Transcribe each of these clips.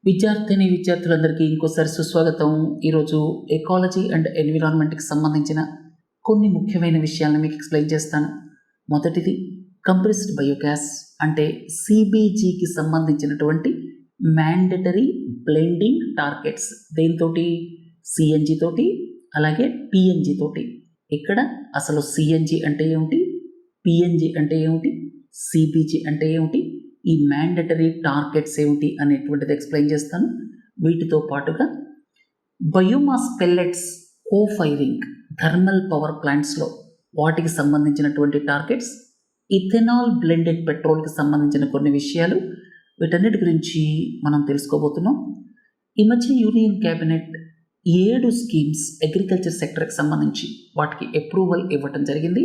విద్యార్థులందరికీ ఇంకోసారి సుస్వాగతం. ఈరోజు ఎకాలజీ అండ్ ఎన్విరాన్మెంట్కి సంబంధించిన కొన్ని ముఖ్యమైన విషయాలను మీకు ఎక్స్ప్లెయిన్ చేస్తాను. మొదటిది కంప్రెస్డ్ బయోగ్యాస్ అంటే సిబిజికి సంబంధించినటువంటి మ్యాండటరీ బ్లెండింగ్ టార్గెట్స్. దేనితోటి? సిఎన్జి తోటి, అలాగే పిఎన్జి తోటి. ఇక్కడ అసలు సిఎన్జి అంటే ఏమిటి, పిఎన్జి అంటే ఏమిటి, సిబిజి అంటే ఏమిటి, ఈ మ్యాండటరీ టార్గెట్స్ ఏమిటి అనేటువంటిది ఎక్స్ప్లెయిన్ చేస్తాను. వీటితో పాటుగా బయోమాస్ పెల్లెట్స్ కోఫైరింగ్ థర్మల్ పవర్ ప్లాంట్స్లో వాటికి సంబంధించినటువంటి టార్గెట్స్, ఇథెనాల్ బ్లెండెడ్ పెట్రోల్కి సంబంధించిన కొన్ని విషయాలు, వీటన్నిటి గురించి మనం తెలుసుకోబోతున్నాం. ఈ మధ్య యూనియన్ క్యాబినెట్ 7 స్కీమ్స్ అగ్రికల్చర్ సెక్టర్కి సంబంధించి వాటికి అప్రూవల్ ఇవ్వటం జరిగింది.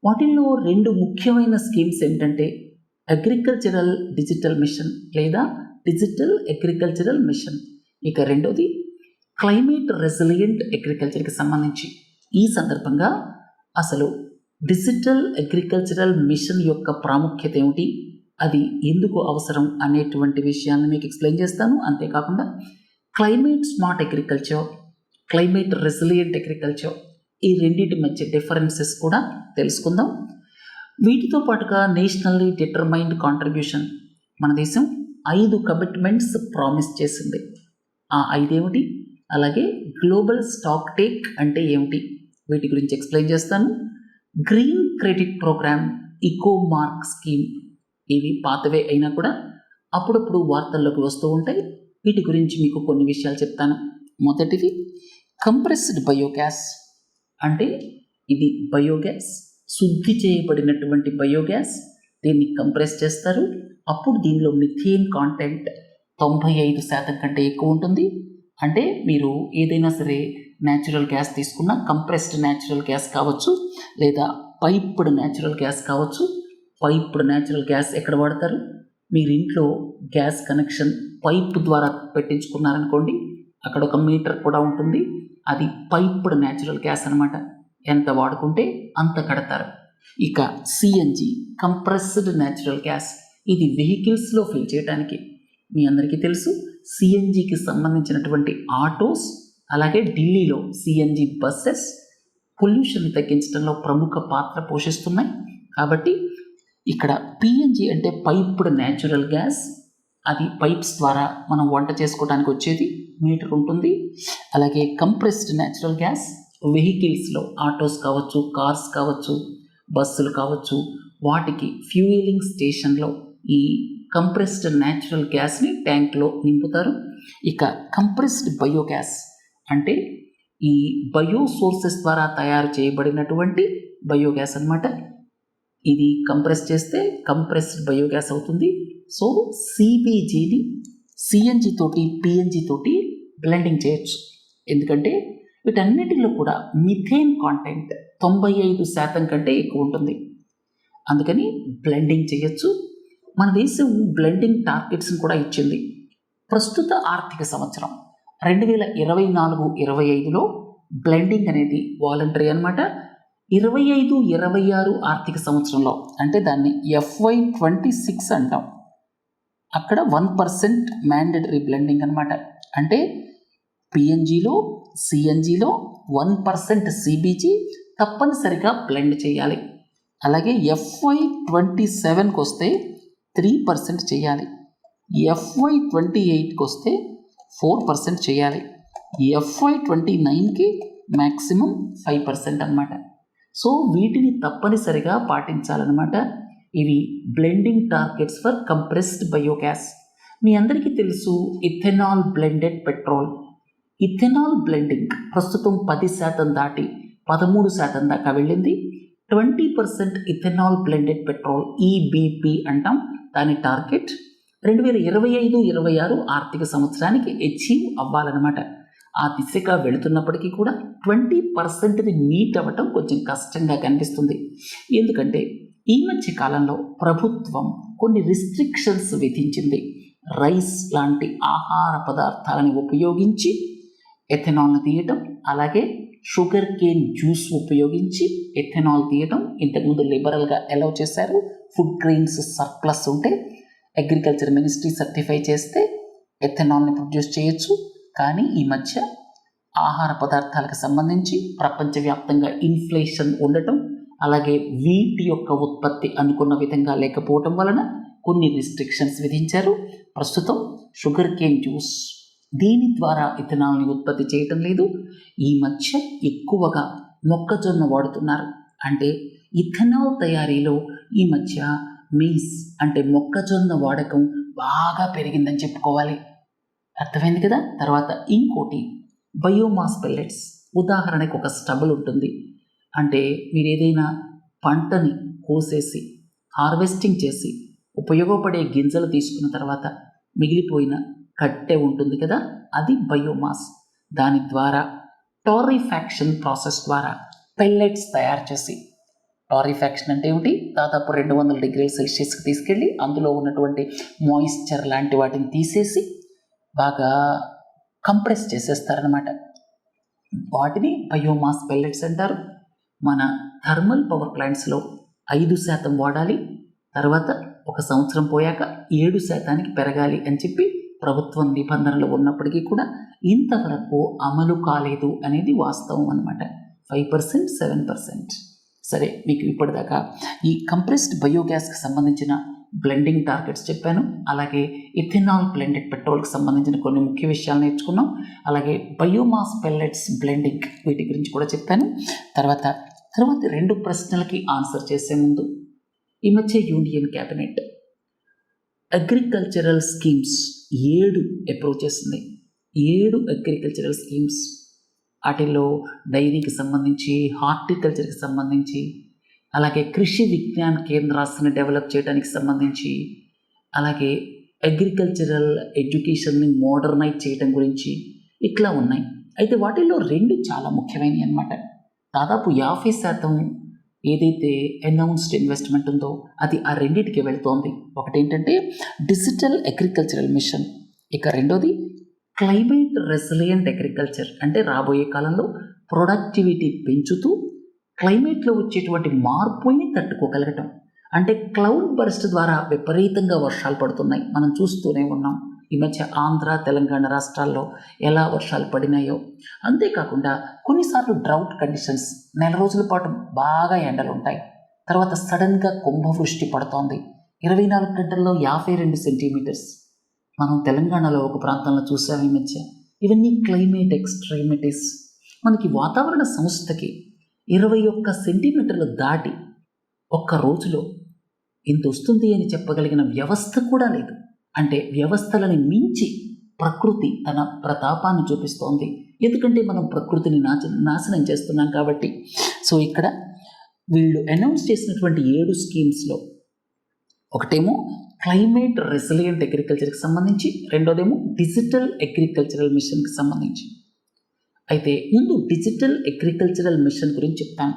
వాటిల్లో 2 ముఖ్యమైన స్కీమ్స్ ఏంటంటే అగ్రికల్చరల్ డిజిటల్ మిషన్ లేదా డిజిటల్ అగ్రికల్చరల్ మిషన్, ఇక రెండోది క్లైమేట్ రెసిలియంట్ అగ్రికల్చర్కి సంబంధించి. ఈ సందర్భంగా అసలు డిజిటల్ అగ్రికల్చరల్ మిషన్ యొక్క ప్రాముఖ్యత ఏమిటి, అది ఎందుకు అవసరం అనేటువంటి విషయాన్ని మీకు ఎక్స్ప్లెయిన్ చేస్తాను. అంతేకాకుండా climate smart agriculture, climate resilient agriculture, ఈ రెండింటి మధ్య డిఫరెన్సెస్ కూడా తెలుసుకుందాం. వీటితో పాటుగా నేషనల్లీ డిటర్మైన్డ్ కాంట్రిబ్యూషన్, మన దేశం 5 కమిట్మెంట్స్ ప్రామిస్ చేసింది. ఆ 5 ఏమిటి, అలాగే గ్లోబల్ స్టాక్ టేక్ అంటే ఏమిటి, వీటి గురించి ఎక్స్ప్లెయిన్ చేస్తాను. గ్రీన్ క్రెడిట్ ప్రోగ్రామ్, ఇకో మార్క్ స్కీమ్, ఇవి పాతవే అయినా కూడా అప్పుడప్పుడు వార్తల్లోకి వస్తూ ఉంటాయి. వీటి గురించి మీకు కొన్ని విషయాలు చెప్తాను. మొదటిది కంప్రెస్డ్ బయోగ్యాస్ అంటే ఇది బయోగ్యాస్, శుద్ధి చేయబడినటువంటి బయోగ్యాస్. దీన్ని కంప్రెస్ చేస్తారు, అప్పుడు దీనిలో మిథేన్ కాంటెంట్ 95% కంటే ఎక్కువ ఉంటుంది. అంటే మీరు ఏదైనా సరే న్యాచురల్ గ్యాస్ తీసుకున్న కంప్రెస్డ్ న్యాచురల్ గ్యాస్ కావచ్చు, లేదా పైప్డ్ న్యాచురల్ గ్యాస్ కావచ్చు. పైప్డ్ న్యాచురల్ గ్యాస్ ఎక్కడ వాడతారు? మీరు ఇంట్లో గ్యాస్ కనెక్షన్ పైప్ ద్వారా పెట్టించుకున్నారనుకోండి, అక్కడ ఒక మీటర్ కూడా ఉంటుంది, అది పైప్డ్ న్యాచురల్ గ్యాస్ అనమాట. ఎంత వాడుకుంటే అంత కడతారు. ఇక సిఎన్జి కంప్రెస్డ్ న్యాచురల్ గ్యాస్, ఇది వెహికల్స్లో ఫిల్ చేయడానికి. మీ అందరికీ తెలుసు సిఎన్జికి సంబంధించినటువంటి ఆటోస్, అలాగే ఢిల్లీలో సిఎన్జి బస్సెస్ పొల్యూషన్ తగ్గించడంలో ప్రముఖ పాత్ర పోషిస్తున్నాయి. కాబట్టి ఇక్కడ పిఎన్జి అంటే పైప్డ్ న్యాచురల్ గ్యాస్, అది పైప్స్ ద్వారా మనం వంట చేసుకోవడానికి వచ్చేది, మీటర్ ఉంటుంది. అలాగే కంప్రెస్డ్ న్యాచురల్ గ్యాస్ వెహికల్స్లో, ఆటోస్ కావచ్చు, కార్స్ కావచ్చు, బస్సులు కావచ్చు, వాటికి ఫ్యూయలింగ్ స్టేషన్లో ఈ కంప్రెస్డ్ న్యాచురల్ గ్యాస్ని ట్యాంక్లో నింపుతారు. ఇక కంప్రెస్డ్ బయోగ్యాస్ అంటే ఈ బయో సోర్సెస్ ద్వారా తయారు చేయబడినటువంటి బయోగ్యాస్ అనమాట. ఇది కంప్రెస్ చేస్తే కంప్రెస్డ్ బయోగ్యాస్ అవుతుంది. సో సిబిజిని సిఎన్జి తోటి, పిఎన్జి తోటి బ్లెండింగ్ చేయొచ్చు. ఎందుకంటే వీటన్నిటిలో కూడా మిథేన్ కాంటెంట్ 95% కంటే ఎక్కువ ఉంటుంది. అందుకని బ్లెండింగ్ చేయొచ్చు. మన దేశం బ్లెండింగ్ టార్గెట్స్ని కూడా ఇచ్చింది. ప్రస్తుత ఆర్థిక సంవత్సరం 2024-25లో బ్లెండింగ్ అనేది వాలంటరీ అనమాట. 25-26 ఆర్థిక సంవత్సరంలో అంటే దాన్ని FY26 అంటాం. అక్కడ 1% మ్యాండటరీ బ్లెండింగ్ అనమాట. అంటే పిఎన్జిలో, సిఎన్జిలో 1% సిబిజి తప్పనిసరిగా బ్లెండ్ చేయాలి. అలాగే FY27కి వస్తే 3% చేయాలి, FY28కి వస్తే 4% చేయాలి, FY29కి మ్యాక్సిమం 5% అనమాట. సో వీటిని తప్పనిసరిగా పాటించాలన్నమాట. ఇవి blending targets for compressed biogas. మీ అందరికీ తెలుసు ethanol blended petrol. Ethanol blending ప్రస్తుతం 10% దాటి 13% దాకా వెళ్ళింది. 20% ఇథెనాల్ బ్లెండెడ్ పెట్రోల్, ఈబీపీ అంటాం, దాని టార్గెట్ 2025-26 ఆర్థిక సంవత్సరానికి అచీవ్ అవ్వాలన్నమాట. ఆ దిశగా వెళుతున్నప్పటికీ కూడా 20%ని మీట్ అవ్వటం కొంచెం కష్టంగా కనిపిస్తుంది. ఎందుకంటే ఈ మధ్య కాలంలో ప్రభుత్వం కొన్ని రిస్ట్రిక్షన్స్ విధించింది. రైస్ లాంటి ఆహార పదార్థాలను ఉపయోగించి ఎథెనాల్ను తీయటం, అలాగే షుగర్ కేన్ జ్యూస్ ఉపయోగించి ఎథెనాల్ తీయటం ఇంతకుముందు లిబరల్గా అలౌ చేశారు. ఫుడ్ గ్రెయిన్స్ సర్ప్లస్ ఉంటే అగ్రికల్చర్ మినిస్ట్రీ సర్టిఫై చేస్తే ఎథనాల్ని ప్రొడ్యూస్ చేయొచ్చు. కానీ ఈ మధ్య ఆహార పదార్థాలకు సంబంధించి ప్రపంచవ్యాప్తంగా ఇన్ఫ్లేషన్ ఉండటం, అలాగే వీటి యొక్క ఉత్పత్తి అనుకున్న విధంగా లేకపోవటం వలన కొన్ని రిస్ట్రిక్షన్స్ విధించారు. ప్రస్తుతం షుగర్ కేన్ జ్యూస్ దీని ద్వారా ఇథనాల్ని ఉత్పత్తి చేయటం లేదు. ఈ మధ్య ఎక్కువగా మొక్కజొన్న వాడుతున్నారు. అంటే ఇథనాల్ తయారీలో ఈ మధ్య మీస్ అంటే మొక్కజొన్న వాడకం బాగా పెరిగిందని చెప్పుకోవాలి. అర్థమైంది కదా. తర్వాత ఇంకోటి బయోమాస్ పెల్లెట్స్. ఉదాహరణకు ఒక స్టబుల్ ఉంటుంది. అంటే మీరు ఏదైనా పంటని కోసేసి హార్వెస్టింగ్ చేసి ఉపయోగపడే గింజలు తీసుకున్న తర్వాత మిగిలిపోయిన కట్టె ఉంటుంది కదా, అది బయోమాస్. దాని ద్వారా టారిఫాక్షన్ ప్రాసెస్ ద్వారా పెల్లెట్స్ తయారు చేసి, టారిఫాక్షన్ అంటే ఏమిటి, దాదాపు 200 డిగ్రీల సెల్సియస్కి తీసుకెళ్ళి అందులో ఉన్నటువంటి మాయిశ్చర్ లాంటి వాటిని తీసేసి బాగా కంప్రెస్ చేసేస్తారనమాట. వాటిని బయోమాస్ పెల్లెట్స్ అంటారు. మన థర్మల్ పవర్ ప్లాంట్స్లో 5% వాడాలి, తర్వాత 1 సంవత్సరం పోయాక 7% పెరగాలి అని చెప్పి ప్రభుత్వం నిబంధనలు ఉన్నప్పటికీ కూడా ఇంతవరకు అమలు కాలేదు అనేది వాస్తవం అనమాట. 5%, 7%. సరే, మీకు ఇప్పటిదాకా ఈ కంప్రెస్డ్ బయోగ్యాస్కి సంబంధించిన బ్లెండింగ్ టార్గెట్స్ చెప్పాను. అలాగే ఇథెనాల్ బ్లెండెడ్ పెట్రోల్కి సంబంధించిన కొన్ని ముఖ్య విషయాలు నేర్చుకున్నాం. అలాగే బయోమాస్ పెల్లెట్స్ బ్లెండింగ్ వీటి గురించి కూడా చెప్పాను. తర్వాత 2 ప్రశ్నలకి ఆన్సర్ చేసే ముందు, ఈ మధ్య union cabinet agricultural schemes 7 approve చేసింది. 7 అగ్రికల్చరల్ స్కీమ్స్. వాటిల్లో డైరీకి సంబంధించి, హార్టికల్చర్కి సంబంధించి, అలాగే కృషి విజ్ఞాన కేంద్రాన్ని డెవలప్ చేయడానికి సంబంధించి, అలాగే అగ్రికల్చరల్ ఎడ్యుకేషన్ని మోడర్నైజ్ చేయడం గురించి ఇట్లా ఉన్నాయి. అయితే వాటిల్లో 2 చాలా ముఖ్యమైనవి అన్నమాట. దాదాపు 50% ఏదైతే అనౌన్స్డ్ ఇన్వెస్ట్మెంట్ ఉందో అది ఆ రెండింటికి వెళ్తోంది. ఒకటి ఏంటంటే డిజిటల్ అగ్రికల్చరల్ మిషన్, ఇక రెండోది క్లైమేట్ రెసిలియంట్ అగ్రికల్చర్. అంటే రాబోయే కాలంలో ప్రొడక్టివిటీ పెంచుతూ క్లైమేట్లో వచ్చేటువంటి మార్పుల్ని తట్టుకోగలగటం. అంటే క్లౌడ్ బర్స్ట్ ద్వారా విపరీతంగా వర్షాలు పడుతున్నాయి, మనం చూస్తూనే ఉన్నాం. ఈ మధ్య ఆంధ్ర, తెలంగాణ రాష్ట్రాల్లో ఎలా వర్షాలు పడినాయో. అంతేకాకుండా కొన్నిసార్లు డ్రౌట్ కండిషన్స్, నెల రోజుల పాటు బాగా ఎండలు ఉంటాయి, తర్వాత సడన్గా కుంభవృష్టి పడుతోంది. 24 గంటల్లో 52 సెంటీమీటర్స్ మనం తెలంగాణలో ఒక ప్రాంతంలో చూసాము ఈ మధ్య. ఇవన్నీ క్లైమేట్ ఎక్స్ట్రీమిటీస్. మనకి వాతావరణ సంస్థకి 21 సెంటీమీటర్లు దాటి ఒక్క రోజులో ఇంత వస్తుంది అని చెప్పగలిగిన వ్యవస్థ కూడా లేదు. అంటే వ్యవస్థలని మించి ప్రకృతి తన ప్రతాపాన్ని చూపిస్తోంది. ఎందుకంటే మనం ప్రకృతిని నాశనం చేస్తున్నాం కాబట్టి. సో ఇక్కడ వీళ్ళు అనౌన్స్ చేసినటువంటి 7 స్కీమ్స్లో ఒకటేమో క్లైమేట్ రెసిలియంట్ అగ్రికల్చర్కి సంబంధించి, రెండోదేమో డిజిటల్ అగ్రికల్చరల్ మిషన్కి సంబంధించి. అయితే ముందు డిజిటల్ అగ్రికల్చరల్ మిషన్ గురించి చెప్తాను.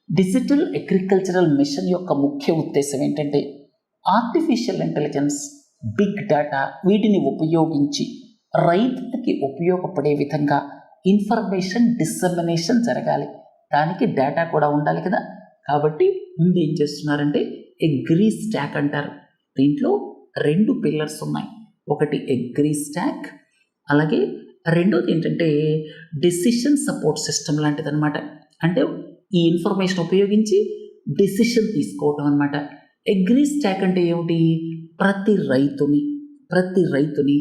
డిజిటల్ అగ్రికల్చరల్ మిషన్ యొక్క ముఖ్య ఉద్దేశం ఏంటంటే ఆర్టిఫిషియల్ ఇంటెలిజెన్స్, బిగ్ డేటా వీటిని ఉపయోగించి రైతులకి ఉపయోగపడే విధంగా ఇన్ఫర్మేషన్ డిసెమినేషన్ జరగాలి. దానికి డేటా కూడా ఉండాలి కదా. కాబట్టి ముందు ఏం చేస్తున్నారంటే అగ్రి స్టాక్ అంటారు. దీంట్లో 2 పిల్లర్స్ ఉన్నాయి. ఒకటి అగ్రి స్టాక్, అలాగే రెండోది ఏంటంటే డెసిషన్ సపోర్ట్ సిస్టమ్ లాంటిది అనమాట. అంటే ఈ ఇన్ఫర్మేషన్ ఉపయోగించి డెసిషన్ తీసుకోవటం అనమాట. అగ్రి స్టాక్ అంటే ఏమిటి, ప్రతి రైతుని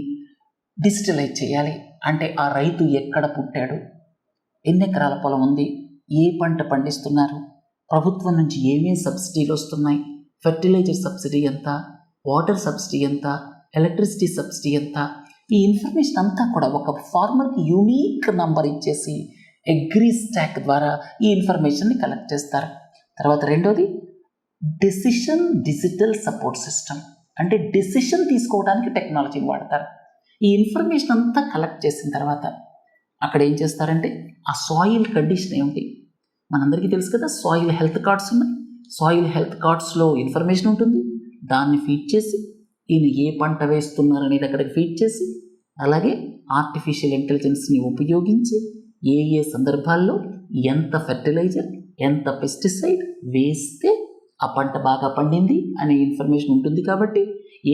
డిజిటలైజ్ చేయాలి. అంటే ఆ రైతు ఎక్కడ పుట్టాడు, ఎన్ని ఎకరాల పొలం ఉంది, ఏ పంట పండిస్తున్నారు, ప్రభుత్వం నుంచి ఏమేమి సబ్సిడీలు వస్తున్నాయి, ఫెర్టిలైజర్ సబ్సిడీ ఎంత, వాటర్ సబ్సిడీ ఎంత, ఎలక్ట్రిసిటీ సబ్సిడీ ఎంత, ఈ ఇన్ఫర్మేషన్ అంతా కూడా ఒక ఫార్మర్కి యూనిక్ నంబర్ ఇచ్చేసి అగ్రి స్టాక్ ద్వారా ఈ ఇన్ఫర్మేషన్ని కలెక్ట్ చేస్తారు. తర్వాత రెండోది డెసిషన్ డిజిటల్ సపోర్ట్ సిస్టమ్. అంటే డెసిషన్ తీసుకోవడానికి టెక్నాలజీని వాడతారు. ఈ ఇన్ఫర్మేషన్ అంతా కలెక్ట్ చేసిన తర్వాత అక్కడ ఏం చేస్తారంటే ఆ సాయిల్ కండిషన్ ఏమిటి, మనందరికీ తెలుసు కదా, సాయిల్ హెల్త్ కార్డ్స్ ఉన్నాయి. సాయిల్ హెల్త్ కార్డ్స్లో ఇన్ఫర్మేషన్ ఉంటుంది. దాన్ని ఫీడ్ చేసి ఈయన ఏ పంట వేస్తున్నారు అనేది అక్కడికి ఫీడ్ చేసి, అలాగే ఆర్టిఫిషియల్ ఇంటెలిజెన్స్ని ఉపయోగించి ఏ సందర్భాల్లో ఎంత ఫెర్టిలైజర్, ఎంత పెస్టిసైడ్ వేస్తే ఆ పంట బాగా పండింది అనే ఇన్ఫర్మేషన్ ఉంటుంది కాబట్టి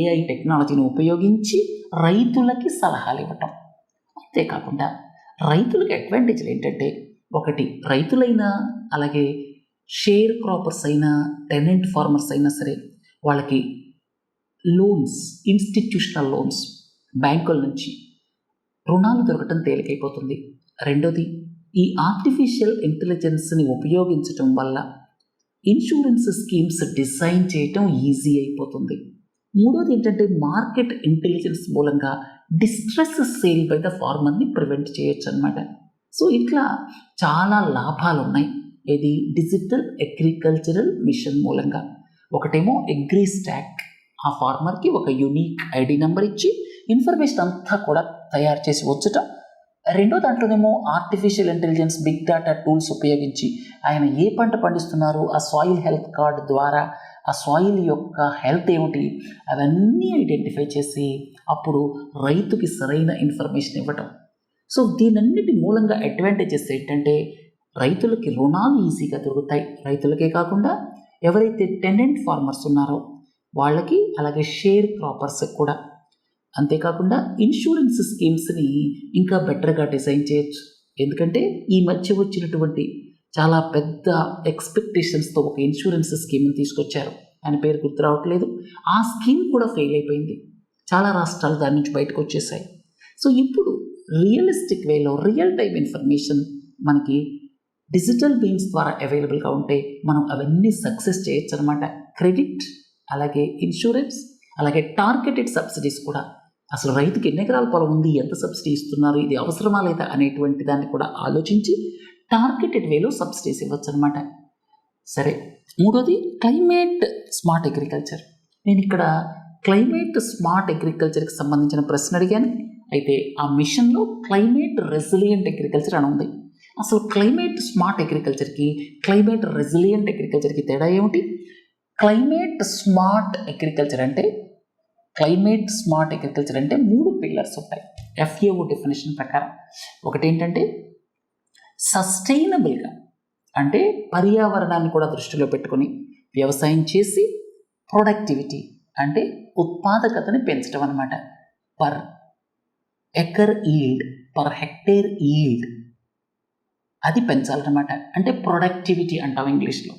ఏఐ టెక్నాలజీని ఉపయోగించి రైతులకి సలహాలు ఇవ్వటం. అంతేకాకుండా రైతులకి అడ్వాంటేజ్లు ఏంటంటే, ఒకటి రైతులైనా అలాగే షేర్ క్రాపర్స్ అయినా టెనెంట్ ఫార్మర్స్ అయినా సరే వాళ్ళకి లోన్స్, ఇన్స్టిట్యూషనల్ లోన్స్ బ్యాంకుల నుంచి రుణాలు దొరకటం తేలికైపోతుంది. రెండోది ఈ ఆర్టిఫిషియల్ ఇంటెలిజెన్స్ని ఉపయోగించటం వల్ల ఇన్సూరెన్స్ స్కీమ్స్ డిజైన్ చేయటం ఈజీ అయిపోతుంది. మూడోది ఏంటంటే మార్కెట్ ఇంటెలిజెన్స్ మూలంగా డిస్ట్రెస్ సేల్ బై ద ఫార్మర్ని ప్రివెంట్ చేయొచ్చు అనమాట. సో ఇట్లా చాలా లాభాలు ఉన్నాయి ఇది డిజిటల్ అగ్రికల్చరల్ మిషన్ మూలంగా. ఒకటేమో అగ్రి స్టాక్, ఆ ఫార్మర్కి ఒక యూనిక్ ఐడి నెంబర్ ఇచ్చి ఇన్ఫర్మేషన్ అంతా కూడా తయారు చేసి వచ్చటం. రెండో దాంట్లోనేమో artificial intelligence, big data tools ఉపయోగించి ఆయన ఏ పంట పండిస్తున్నారు, ఆ సాయిల్ హెల్త్ కార్డ్ ద్వారా ఆ సాయిల్ యొక్క హెల్త్ ఏమిటి అవన్నీ ఐడెంటిఫై చేసి అప్పుడు రైతుకి సరైన ఇన్ఫర్మేషన్ ఇవ్వటం. సో దీనన్నిటి మూలంగా అడ్వాంటేజెస్ ఏంటంటే రైతులకి రుణాలు ఈజీగా దొరుకుతాయి, రైతులకే కాకుండా ఎవరైతే టెనెంట్ ఫార్మర్స్ ఉన్నారో వాళ్ళకి, అలాగే షేర్ క్రాపర్స్ కూడా. అంతేకాకుండా ఇన్సూరెన్స్ స్కీమ్స్ని ఇంకా బెటర్గా డిజైన్ చేయొచ్చు. ఎందుకంటే ఈ మధ్య వచ్చినటువంటి చాలా పెద్ద ఎక్స్పెక్టేషన్స్తో ఒక ఇన్సూరెన్స్ స్కీమ్ని తీసుకొచ్చారు, ఆయన పేరు గుర్తు రావట్లేదు. ఆ స్కీమ్ కూడా ఫెయిల్ అయిపోయింది, చాలా రాష్ట్రాలు దాని నుంచి బయటకు వచ్చేసాయి. సో ఇప్పుడు రియలిస్టిక్ వేలో రియల్ టైం ఇన్ఫర్మేషన్ మనకి డిజిటల్ మీన్స్ ద్వారా అవైలబుల్గా ఉంటే మనం అవన్నీ సక్సెస్ చేయొచ్చు అనమాట. క్రెడిట్, అలాగే ఇన్సూరెన్స్, అలాగే టార్గెటెడ్ సబ్సిడీస్ కూడా. అసలు రైతుకి ఎన్ని ఎకరాల పొలం ఉంది, ఎంత సబ్సిడీ ఇస్తున్నారు, ఇది అవసరమా లేదా అనేటువంటి దాన్ని కూడా ఆలోచించి టార్గెటెడ్ వేలో సబ్సిడీస్ ఇవ్వచ్చు అనమాట. సరే, మూడోది క్లైమేట్ స్మార్ట్ అగ్రికల్చర్. నేను ఇక్కడ క్లైమేట్ స్మార్ట్ అగ్రికల్చర్కి సంబంధించిన ప్రశ్న అడిగాను. అయితే ఆ మిషన్లో క్లైమేట్ రెసిలియంట్ అగ్రికల్చర్ అని ఉంది. అసలు క్లైమేట్ స్మార్ట్ అగ్రికల్చర్కి క్లైమేట్ రెసిలియంట్ అగ్రికల్చర్కి తేడా ఏమిటి? క్లైమేట్ స్మార్ట్ అగ్రికల్చర్ అంటే మూడు పిల్లర్స్ ఉంటాయి FAO డెఫినేషన్ ప్రకారం. ఒకటి ఏంటంటే సస్టైనబుల్గా, అంటే పర్యావరణాన్ని కూడా దృష్టిలో పెట్టుకొని వ్యవసాయం చేసి, ప్రొడక్టివిటీ అంటే ఉత్పాదకతని పెంచడం అనమాట. Per acre yield, per hectare yield అది పెంచాలన్నమాట, అంటే ప్రొడక్టివిటీ అంటాం ఇంగ్లీష్లో.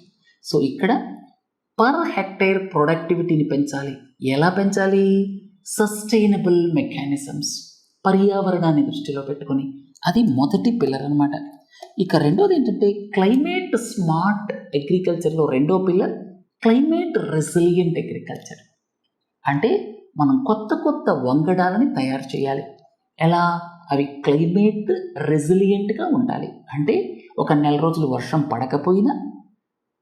సో ఇక్కడ పర్ హెక్టేర్ ప్రొడక్టివిటీని పెంచాలి. ఎలా పెంచాలి? సస్టైనబుల్ మెకానిజమ్స్, పర్యావరణాన్ని దృష్టిలో పెట్టుకొని. అది మొదటి పిల్లర్ అనమాట. ఇక రెండోది ఏంటంటే క్లైమేట్ స్మార్ట్ అగ్రికల్చర్లో రెండో పిల్లర్ క్లైమేట్ రెసిలియంట్ అగ్రికల్చర్. అంటే మనం కొత్త వంగడాలని తయారు చేయాలి. ఎలా? అవి క్లైమేట్ రెసిలియంట్గా ఉండాలి. అంటే ఒక నెల రోజులు వర్షం పడకపోయినా,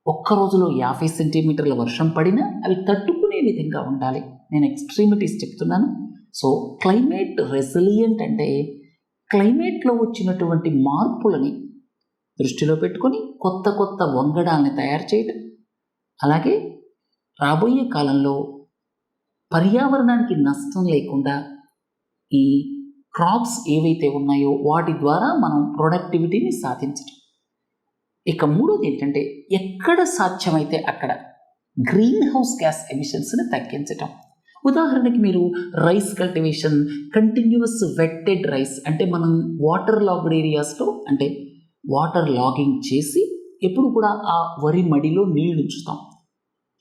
ఒక్క రోజులో 50 సెంటీమీటర్ల వర్షం పడినా అవి తట్టుకునే విధంగా ఉండాలి. నేను ఎక్స్ట్రీమిటీస్ చెప్తున్నాను. సో క్లైమేట్ రెసిలియంట్ అంటే క్లైమేట్లో వచ్చినటువంటి మార్పులని దృష్టిలో పెట్టుకొని కొత్త వంగడాలని తయారు చేయడం, అలాగే రాబోయే కాలంలో పర్యావరణానికి నష్టం లేకుండా ఈ క్రాప్స్ ఏవైతే ఉన్నాయో వాటి ద్వారా మనం ప్రొడక్టివిటీని సాధించడం. ఇక మూడోది ఏంటంటే ఎక్కడ సాధ్యమైతే అక్కడ గ్రీన్ హౌస్ గ్యాస్ ఎమిషన్స్ని తగ్గించటం. ఉదాహరణకి మీరు రైస్ కల్టివేషన్, కంటిన్యూస్ వెట్టెడ్ రైస్, అంటే మనం వాటర్ లాగ్డ్ ఏరియాస్లో, అంటే వాటర్ లాగింగ్ చేసి ఎప్పుడు కూడా ఆ వరి మడిలో నీళ్లు ఉంచుతాం.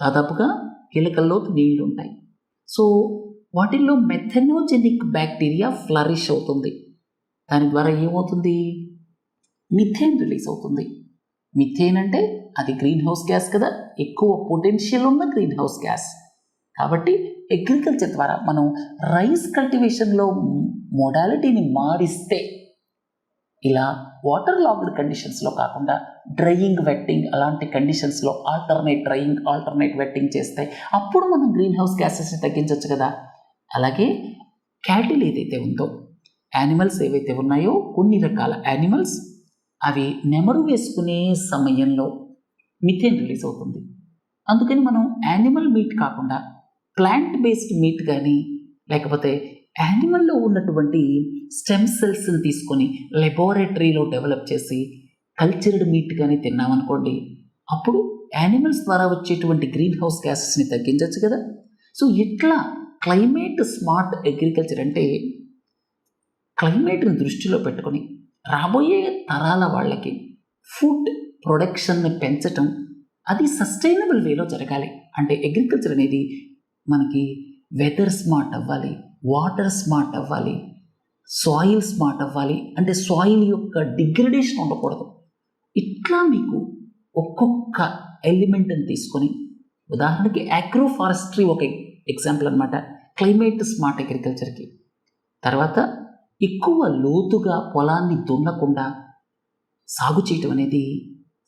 దాదాపుగా కిలకల్లో నీళ్లు ఉంటాయి. సో వాటిల్లో మెథనోజెనిక్ బ్యాక్టీరియా ఫ్లరిష్ అవుతుంది. దాని ద్వారా ఏమవుతుంది? మిథేన్ రిలీజ్ అవుతుంది. మిథేన్ అంటే అది గ్రీన్ హౌస్ గ్యాస్ కదా, ఎక్కువ పొటెన్షియల్ ఉన్న గ్రీన్ హౌస్ గ్యాస్. కాబట్టి అగ్రికల్చర్ ద్వారా మనం రైస్ కల్టివేషన్లో మోడాలిటీని మారిస్తే, ఇలా వాటర్ లాగ్డ్ కండిషన్స్లో కాకుండా డ్రైయింగ్, వెట్టింగ్ అలాంటి కండిషన్స్లో ఆల్టర్నేట్ డ్రైయింగ్, ఆల్టర్నేట్ వెట్టింగ్ చేస్తే అప్పుడు మనం గ్రీన్ హౌస్ గ్యాసెస్ని తగ్గించవచ్చు కదా. అలాగే క్యాటిల్ ఏదైతే ఉందో, యానిమల్స్ ఏవైతే ఉన్నాయో, కొన్ని రకాల యానిమల్స్ అవి నెమరు వేసుకునే సమయంలో మిథేన్ రిలీజ్ అవుతుంది. అందుకని మనం యానిమల్ మీట్ కాకుండా ప్లాంట్ బేస్డ్ మీట్ కానీ, లేకపోతే యానిమల్లో ఉన్నటువంటి స్టెమ్ సెల్స్ని తీసుకొని లెబొరేటరీలో డెవలప్ చేసి కల్చర్డ్ మీట్ కానీ తిన్నామనుకోండి, అప్పుడు యానిమల్స్ ద్వారా వచ్చేటువంటి గ్రీన్ హౌస్ గ్యాసెస్ని తగ్గించవచ్చు కదా. సో ఇట్లా క్లైమేట్ స్మార్ట్ అగ్రికల్చర్ అంటే క్లైమేట్ని దృష్టిలో పెట్టుకొని రాబోయే తరాల వాళ్ళకి ఫుడ్ ప్రొడక్షన్ని పెంచటం, అది సస్టైనబుల్ వేలో జరగాలి. అంటే అగ్రికల్చర్ అనేది మనకి వెదర్ స్మార్ట్ అవ్వాలి, వాటర్ స్మార్ట్ అవ్వాలి, సాయిల్ స్మార్ట్ అవ్వాలి. అంటే సాయిల్ యొక్క డిగ్రేడేషన్ ఉండకూడదు. ఇట్లా మీకు ఒక్కొక్క ఎలిమెంట్ని తీసుకొని, ఉదాహరణకి అగ్రో ఫారెస్ట్రీ ఒక ఎగ్జాంపుల్ అనమాట క్లైమేట్ స్మార్ట్ అగ్రికల్చర్కి. తర్వాత ఎక్కువ లోతుగా పొలాన్ని దున్నకుండా సాగు చేయటం అనేది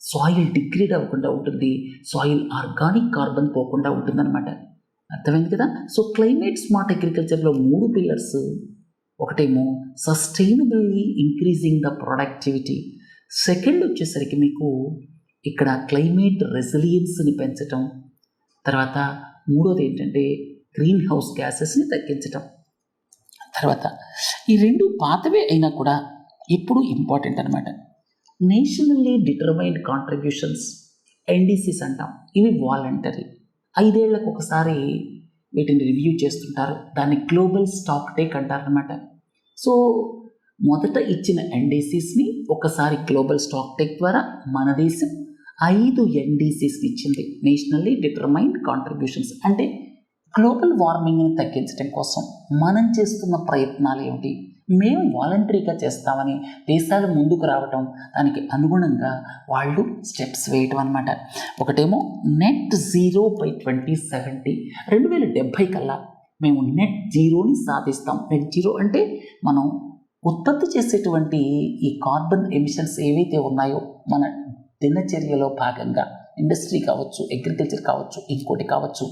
సాయిల్ డిగ్రేడ్ అవ్వకుండా ఉంటుంది, సాయిల్ ఆర్గానిక్ కార్బన్ పోకుండా ఉంటుందన్నమాట. అర్థమైంది కదా. సో క్లైమేట్ స్మార్ట్ అగ్రికల్చర్లో 3 పిల్లర్స్. ఒకటేమో sustainably increasing the productivity, second వచ్చేసరికి మీకు ఇక్కడ క్లైమేట్ రెసిలియన్స్ని పెంచటం, తర్వాత మూడోది ఏంటంటే గ్రీన్ హౌస్ గ్యాసెస్ని తగ్గించటం. తర్వాత ఈ 2 పాతవే అయినా కూడా ఇప్పుడు ఇంపార్టెంట్ అనమాట. నేషనల్లీ డిటర్మైన్డ్ కాంట్రిబ్యూషన్స్, ఎన్డీసీస్ అంటాం. ఇవి వాలంటరీ, 5 ఏళ్లకు ఒకసారి వీటిని రివ్యూ చేస్తుంటారు. దాన్ని గ్లోబల్ స్టాక్ టేక్ అంటారనమాట. సో మొదట ఇచ్చిన ఎన్డీసీస్ని ఒకసారి గ్లోబల్ స్టాక్ టేక్ ద్వారా మన దేశం 5 ఎన్డీసీస్ని ఇచ్చింది, నేషనల్లీ డిటర్మైన్డ్ కాంట్రిబ్యూషన్స్. అంటే గ్లోబల్ వార్మింగ్ని తగ్గించడం కోసం మనం చేస్తున్న ప్రయత్నాలు ఏమిటి, మేము వాలంటరీగా చేస్తామని దేశాలు ముందుకు రావటం, దానికి అనుగుణంగా వాళ్ళు స్టెప్స్ వేయటం అనమాట. ఒకటేమో నెట్ జీరో బై 2070, 2070 కల్లా మేము నెట్ జీరోని సాధిస్తాం. నెట్ జీరో అంటే మనం ఉత్పత్తి చేసేటువంటి ఈ కార్బన్ ఎమిషన్స్ ఏవైతే ఉన్నాయో మన దినచర్యలో భాగంగా, ఇండస్ట్రీ కావచ్చు, అగ్రికల్చర్ కావచ్చు, ఇంకోటి కావచ్చు,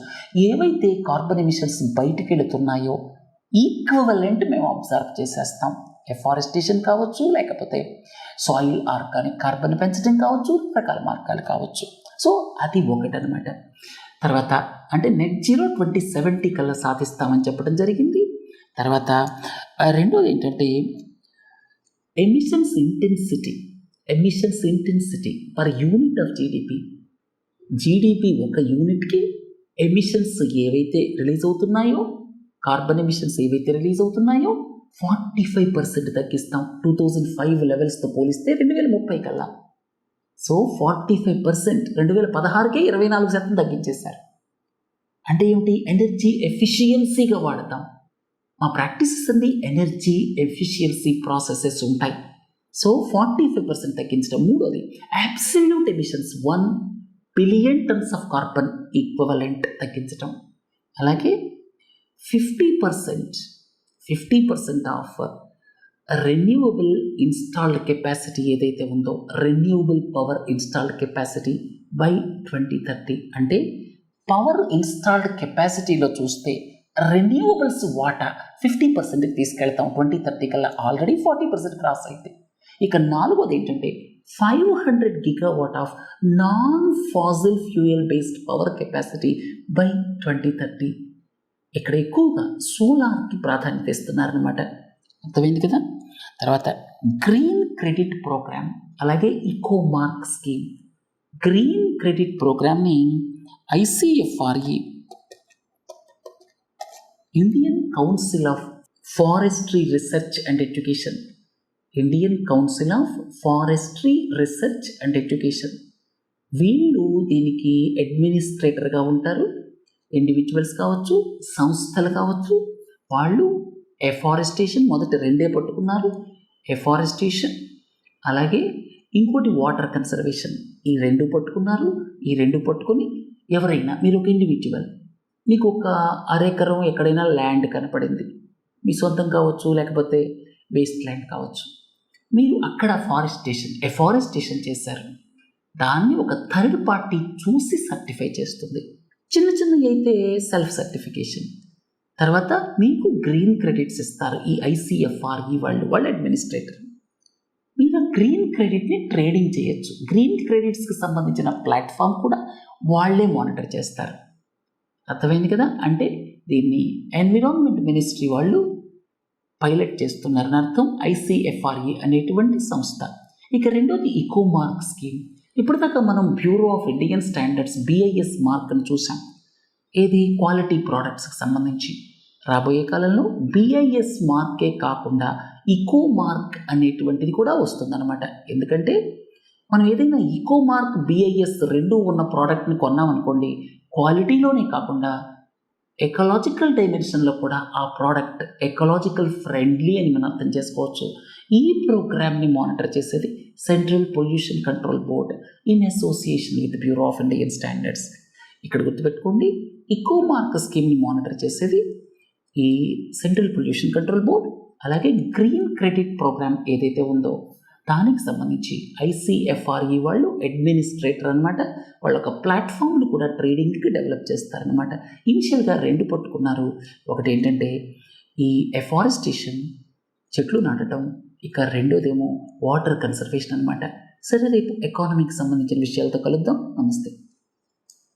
ఏవైతే కార్బన్ ఎమిషన్స్ బయటికి వెళుతున్నాయో ఈక్వలెంట్ మేము అబ్జర్వ్ చేసేస్తాం. ఎఫారెస్టేషన్ కావచ్చు, లేకపోతే సాయిల్ ఆర్గానిక్ కార్బన్ పెంచడం కావచ్చు, రకరకాల మార్గాలు కావచ్చు. సో అది ఒకటనమాట. తర్వాత అంటే నెట్ జీరో 2070 కల్లా సాధిస్తామని చెప్పడం జరిగింది. తర్వాత రెండోది ఏంటంటే emissions intensity per unit of GDP ఒక యూనిట్కి ఎమిషన్స్ ఏవైతే రిలీజ్ అవుతున్నాయో, కార్బన్ ఎమిషన్స్ ఏవైతే రిలీజ్ అవుతున్నాయో 45% తగ్గిస్తాం 2005 లెవెల్స్తో పోలిస్తే 2030 కల్లా. సో 45%, 2016కే 24% తగ్గించేశారు. అంటే ఏమిటి, ఎనర్జీ ఎఫిషియన్సీగా వాడతాం. మా ప్రాక్టీసెస్ అన్ని ఎనర్జీ ఎఫిషియన్సీ ప్రాసెసెస్ ఉంటాయి. సో 45% తగ్గించడం. మూడోది absolute emissions 1 billion tons of carbon equivalent తగ్గించడం. అలాగే 50% ఆఫ్ రెన్యూవబుల్ ఇన్స్టాల్డ్ కెపాసిటీ ఏదైతే ఉందో, renewable power installed capacity by 2030. అంటే పవర్ ఇన్స్టాల్డ్ కెపాసిటీలో చూస్తే రెన్యూవబుల్స్ వాటా 50%కి తీసుకెళ్తాం 2030 కల్లా. ఆల్రెడీ 40% క్రాస్ అయితే. ఇక నాలుగోది ఏంటంటే 500 gigawatt of non Faasil fuel based power capacity by 2030. ఇక్కడ ఎక్కువగా సోలార్కి ప్రాధాన్యత ఇస్తున్నారనమాట. అర్థమైంది కదా. తర్వాత గ్రీన్ క్రెడిట్ ప్రోగ్రామ్, అలాగే ఇకో మార్క్ స్కీమ్. గ్రీన్ క్రెడిట్ ప్రోగ్రామ్ని ICFRE, Indian council of forestry research and education, వీళ్ళు దీనికి అడ్మినిస్ట్రేటర్గా ఉంటారు. ఇండివిజువల్స్ కావచ్చు, సంస్థలు కావచ్చు. వాళ్ళు ఎఫారెస్టేషన్ మొదటి 2 పట్టుకున్నారు. ఎఫారెస్టేషన్, అలాగే ఇంకోటి వాటర్ కన్సర్వేషన్, ఈ 2 పట్టుకున్నారు. ఈ 2 పట్టుకొని ఎవరైనా, మీరు ఒక ఇండివిజువల్, మీకు ఒక అరెకరం ఎక్కడైనా ల్యాండ్ కనపడింది, మీ సొంతం కావచ్చు, లేకపోతే వేస్ట్ ల్యాండ్ కావచ్చు, మీరు అక్కడ ఎఫారెస్టేషన్ చేశారు. దాన్ని ఒక థర్డ్ పార్టీ చూసి సర్టిఫై చేస్తుంది. చిన్న చిన్నవి అయితే సెల్ఫ్ సర్టిఫికేషన్. తర్వాత మీకు గ్రీన్ క్రెడిట్స్ ఇస్తారు ఈ ICFRE వాళ్ళు అడ్మినిస్ట్రేటర్. మీరు గ్రీన్ క్రెడిట్ని ట్రేడింగ్ చేయొచ్చు. గ్రీన్ క్రెడిట్స్కి సంబంధించిన ప్లాట్ఫామ్ కూడా వాళ్ళే మానిటర్ చేస్తారు. అర్థమైంది కదా. అంటే దీన్ని ఎన్విరాన్మెంట్ మినిస్ట్రీ వాళ్ళు పైలట్ చేస్తున్నారని అర్థం, ICFRE అనేటువంటి సంస్థ. ఇక రెండోది ఇకో మార్క్ స్కీమ్. ఇప్పుడు దాకా మనం bureau of Indian standards BIS మార్క్ని చూసాం. ఏది క్వాలిటీ ప్రోడక్ట్స్కి సంబంధించి. రాబోయే కాలంలో BIS మార్కే కాకుండా ఇకో మార్క్ అనేటువంటిది కూడా వస్తుందన్నమాట. ఎందుకంటే మనం ఏదైనా ఇకో మార్క్ BIS రెండు ఉన్న ప్రోడక్ట్ని కొన్నామనుకోండి, క్వాలిటీలోనే కాకుండా ఎకలాజికల్ డైమెన్షన్లో కూడా ఆ ప్రోడక్ట్ ఎకలాజికల్ ఫ్రెండ్లీ అని మనం అర్థం చేసుకోవచ్చు. ఈ ప్రోగ్రామ్ని మానిటర్ చేసేది central pollution control board in association with bureau of Indian standards. ఇక్కడ గుర్తుపెట్టుకోండి, ఇకో మార్క్ స్కీమ్ని మానిటర్ చేసేది ఈ సెంట్రల్ పొల్యూషన్ కంట్రోల్ బోర్డ్. అలాగే గ్రీన్ క్రెడిట్ ప్రోగ్రామ్ ఏదైతే ఉందో దానికి సంబంధించి ICFRE వాళ్ళు అడ్మినిస్ట్రేటర్ అనమాట. వాళ్ళు ఒక ప్లాట్ఫామ్ని కూడా ట్రేడింగ్కి డెవలప్ చేస్తారనమాట. ఇనిషియల్గా రెండు పట్టుకున్నారు. ఒకటి ఏంటంటే ఈ ఎఫారెస్టేషన్, చెట్లు నాటడం, ఇక రెండోదేమో వాటర్ కన్సర్వేషన్ అనమాట. సరే, రేపు ఎకానమీకి సంబంధించిన విషయాలతో కలుద్దాం. నమస్తే.